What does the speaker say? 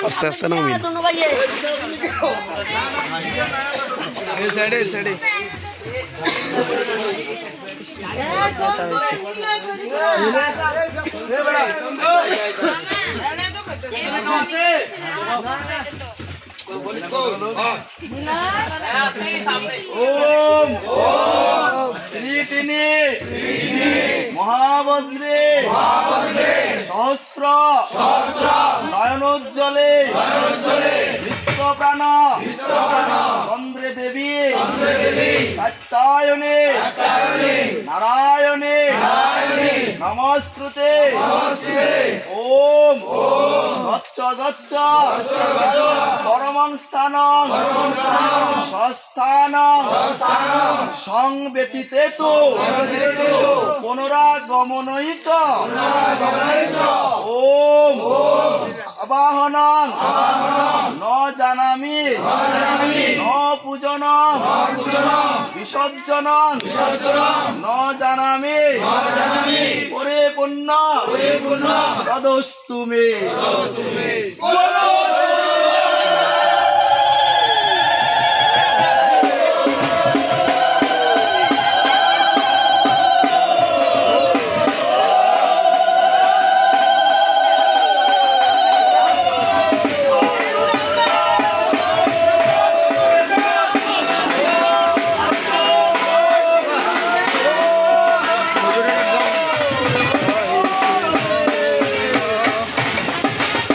আস্তে আস্তে নাও মহাবজ্রে সহস্র নয়নোজ্জ্বলে চিত্তপ্রাণ চন্দ্রে দেবী কাত্যায়নে নারায়ণে নমস্তুতে ওম গচ্ছ গচ্ছ পরমং স্থানং সস্থানং সংবেতিতে তো পুনরাগমনইত ওম আবাহনং ন জানামি ন পূজনং বিসর্জনং ন জানামি পরে পুণ্য তদস্তু মে।